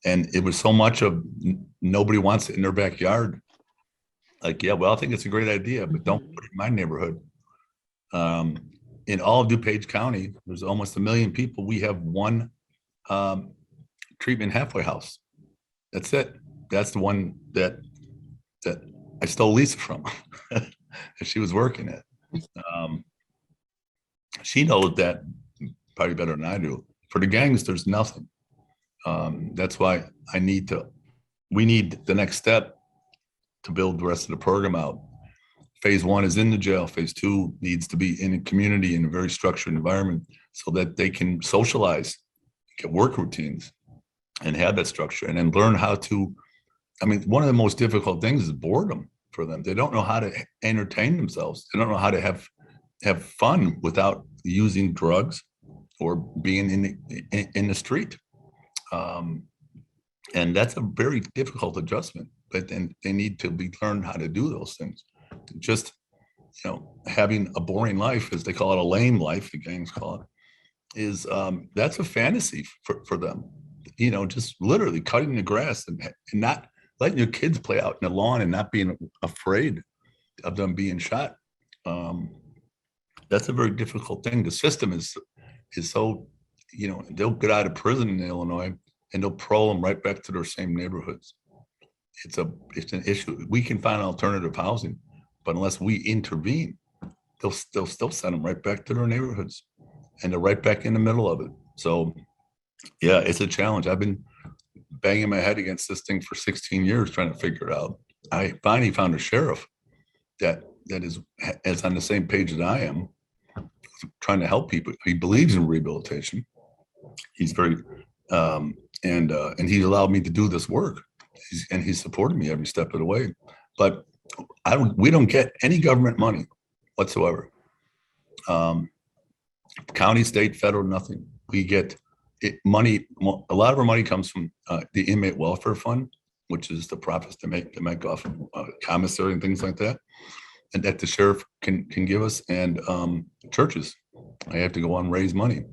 And it was so much of nobody wants it in their backyard. Like, yeah, well, I think it's a great idea, but don't put it in my neighborhood. in all of DuPage County, there's almost 1 million people. We have one treatment halfway house. That's it. That's the one that I stole Lisa from. that she was working at. She knows that probably better than I do. For the gangs, there's nothing. That's why we need the next step to build the rest of the program out. Phase 1 is in the jail. Phase 2 needs to be in a community, in a very structured environment, so that they can socialize, get work routines, and have that structure, and then learn how to, I mean, one of the most difficult things is boredom for them. They don't know how to entertain themselves. They don't know how to have fun without using drugs or being in the street. And that's a very difficult adjustment, but then they need to be learned how to do those things. Just, having a boring life, as they call it, a lame life, the gangs call it, is that's a fantasy for them. Just literally cutting the grass and not letting your kids play out in the lawn and not being afraid of them being shot. That's a very difficult thing. The system is so, they'll get out of prison in Illinois and they'll parole them right back to their same neighborhoods. It's an issue. We can find alternative housing, but unless we intervene, they'll still send them right back to their neighborhoods, and they're right back in the middle of it. So yeah, it's a challenge. I've been banging my head against this thing for 16 years trying to figure it out. I finally found a sheriff that is on the same page that I am, trying to help people. He believes in rehabilitation. He's very and he allowed me to do this work. He's supported me every step of the way. But we don't get any government money whatsoever. County, state, federal, nothing. We get money. A lot of our money comes from the Inmate Welfare Fund, which is the profits they make off of commissary and things like that, and that the sheriff can give us, and churches. I have to go on and raise money.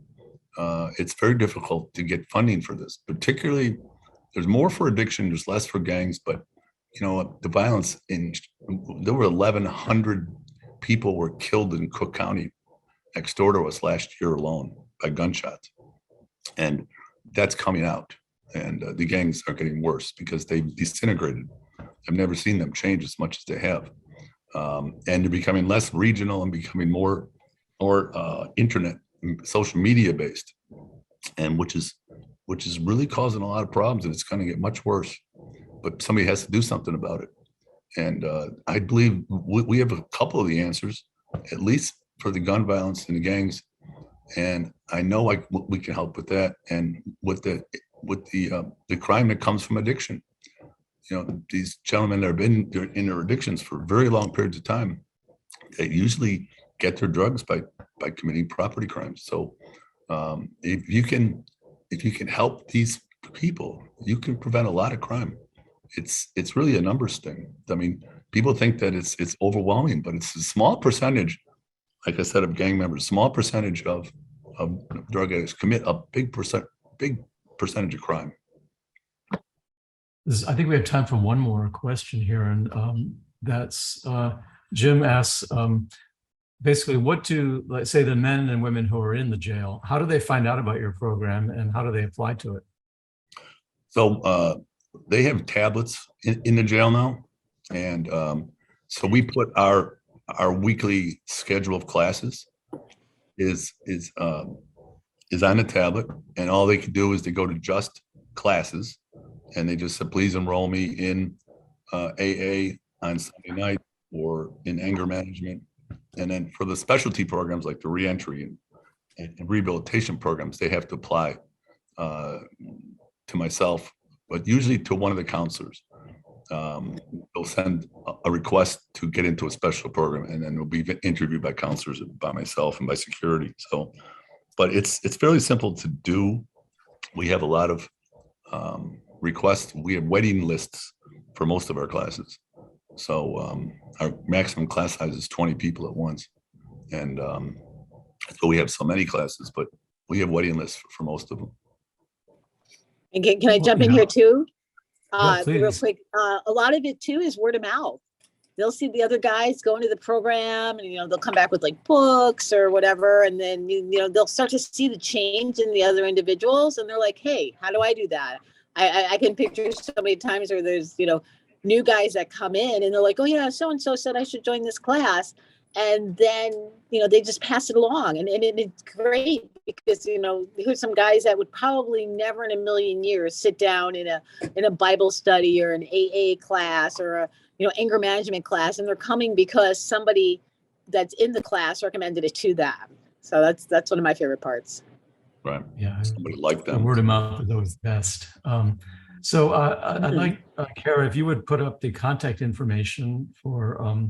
It's very difficult to get funding for this. Particularly, there's more for addiction, there's less for gangs, but the violence there were 1,100 people were killed in Cook County next door to us last year alone by gunshots. And that's coming out. And the gangs are getting worse because they've disintegrated. I've never seen them change as much as they have. And they're becoming less regional and becoming more internet, social media based, and which is really causing a lot of problems, and it's going to get much worse. But somebody has to do something about it. And I believe we have a couple of the answers, at least for the gun violence and the gangs. And I know we can help with that, and with the crime that comes from addiction. These gentlemen that have been in their addictions for very long periods of time, they usually get their drugs by committing property crimes. So if you can help these people, you can prevent a lot of crime. It's really a numbers thing. I mean, people think that it's overwhelming, but it's a small percentage, like I said, of gang members, small percentage of drug addicts commit a big percentage of crime. I think we have time for one more question here, and that's Jim asks, basically, what do, let's say, the men and women who are in the jail, how do they find out about your program, and how do they apply to it? So they have tablets in the jail now, and so we put our weekly schedule of classes is on a tablet, and all they can do is they go to JUST classes, and they just say, please enroll me in AA on Sunday night or in anger management. And then for the specialty programs like the reentry and rehabilitation programs, they have to apply to myself, but usually to one of the counselors. They'll send a request to get into a special program, and then they'll be interviewed by counselors, by myself, and by security. So, but it's fairly simple to do. We have a lot of requests. We have waiting lists for most of our classes. So our maximum class size is 20 people at once. And so we have so many classes, but we have waiting lists for most of them. And can I jump in here too? Yeah, Real please. quick. A lot of it too is word of mouth. they'll see the other guys go into the program, and they'll come back with like books or whatever, and then they'll start to see the change in the other individuals, and they're like, hey, how do I do that? I can picture so many times where there's new guys that come in and they're like, oh yeah, so and so said I should join this class, and then they just pass it along, and it's great because here's some guys that would probably never in a million years sit down in a Bible study or an AA class or a anger management class, and they're coming because somebody that's in the class recommended it to them. So that's one of my favorite parts. Right. Yeah. Somebody like The them. word of mouth is always best. So I'd like, Kara, if you would put up the contact information for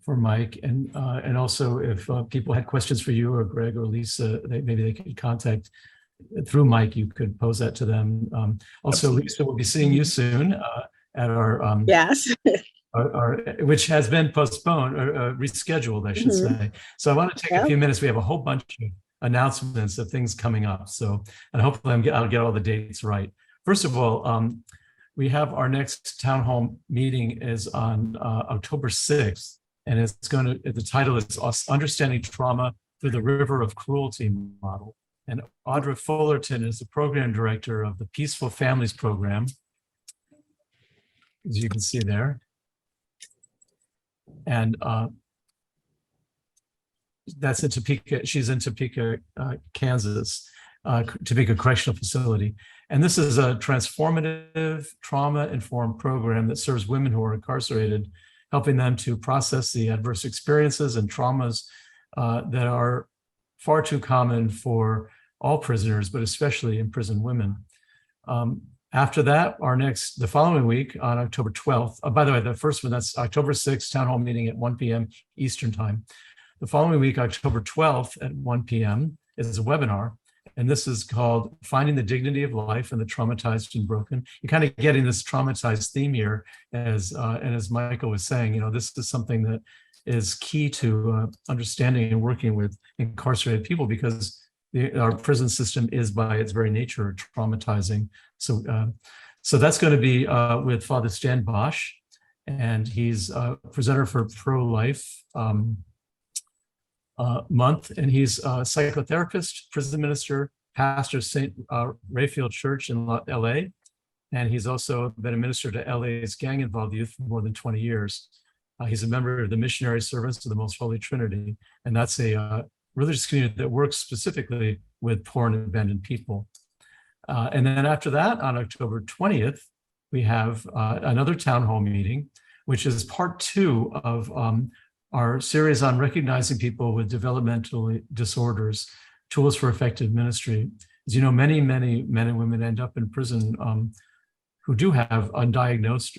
Mike, and also if people had questions for you or Greg or Lisa, maybe they could contact through Mike. You could pose that to them. Also, Absolutely. Lisa, we'll be seeing you soon at our Yes. our which has been postponed or rescheduled, I should say. So I want to take a few minutes. We have a whole bunch of announcements of things coming up. So, and hopefully I'll get all the dates right. First of all, we have our next town hall meeting is on October 6th, and the title is Understanding Trauma Through the River of Cruelty Model. And Audra Fullerton is the program director of the Peaceful Families Program, as you can see there. And that's in Topeka. She's in Topeka, Kansas, Topeka Correctional Facility. And this is a transformative, trauma-informed program that serves women who are incarcerated, helping them to process the adverse experiences and traumas that are far too common for all prisoners, but especially imprisoned women. After that, the following week on October 12th, by the way, the first one, that's October 6th, town hall meeting at 1 p.m. Eastern time. The following week, October 12th at 1 p.m. is a webinar. And this is called Finding the Dignity of Life in the Traumatized and Broken. You're kind of getting this traumatized theme here, and as Michael was saying, this is something that is key to understanding and working with incarcerated people, because our prison system is by its very nature traumatizing. So that's going to be with Father Stan Bosch, and he's a presenter for Pro-Life Month, and he's a psychotherapist, prison minister, pastor of St. Raphael Church in LA, and he's also been a minister to LA's gang-involved youth for more than 20 years. He's a member of the Missionary Servants of the Most Holy Trinity, and that's a religious community that works specifically with poor and abandoned people. And then after that, on October 20th, we have another town hall meeting, which is part 2 of our series on recognizing people with developmental disorders, tools for effective ministry. As you know, many men and women end up in prison who do have undiagnosed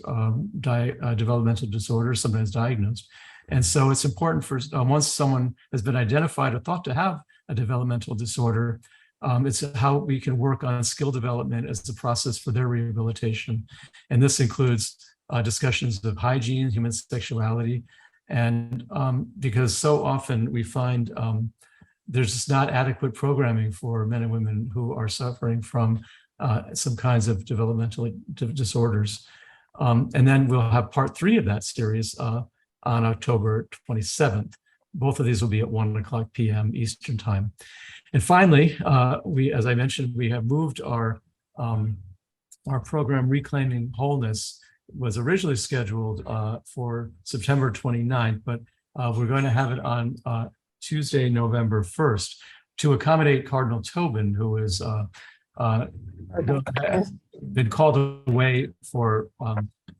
developmental disorders, sometimes diagnosed. And so it's important for once someone has been identified or thought to have a developmental disorder, it's how we can work on skill development as a process for their rehabilitation. And this includes discussions of hygiene, human sexuality, and because so often we find there's just not adequate programming for men and women who are suffering from some kinds of developmental disorders. And then we'll have part 3 of that series on October 27th. Both of these will be at 1:00 p.m. Eastern time. And finally, as I mentioned, we have moved our program Reclaiming Wholeness. Was originally scheduled for September 29th, but we're going to have it on Tuesday, November 1st, to accommodate Cardinal Tobin, who is been called away for,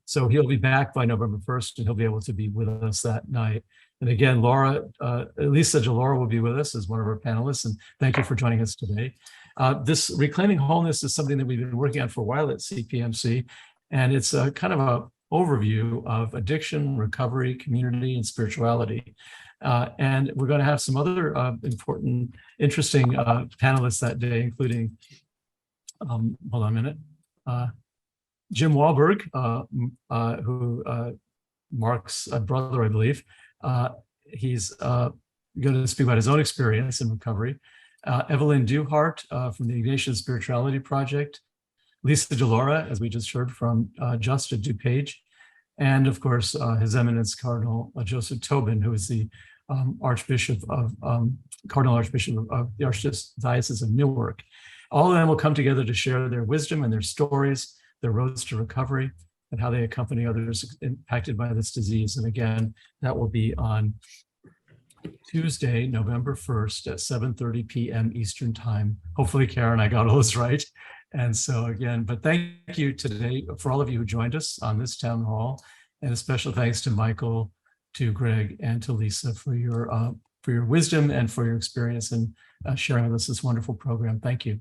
so he'll be back by November 1st, and he'll be able to be with us that night. And again, Lisa DeLaura will be with us as one of our panelists, and thank you for joining us today. This Reclaiming Wholeness is something that we've been working on for a while at CPMC, and it's a kind of an overview of addiction, recovery, community, and spirituality. And we're going to have some other important, interesting panelists that day, including, hold on a minute, Jim Wahlberg, who Mark's brother, I believe. He's going to speak about his own experience in recovery. Evelyn Duhart from the Ignatian Spirituality Project. Lisa DeLaura, as we just heard, from JUST of DuPage. and of course, His Eminence Cardinal Joseph Tobin, who is the Archbishop of Cardinal Archbishop of the Archdiocese of Newark. All of them will come together to share their wisdom and their stories, their roads to recovery, and how they accompany others impacted by this disease. And again, that will be on Tuesday, November 1st at 7:30 p.m. Eastern Time. Hopefully, Karen, I got all this right. And so again, but thank you today for all of you who joined us on this town hall, and a special thanks to Michael, to Greg, and to Lisa for your wisdom and for your experience in sharing with us this wonderful program. Thank you.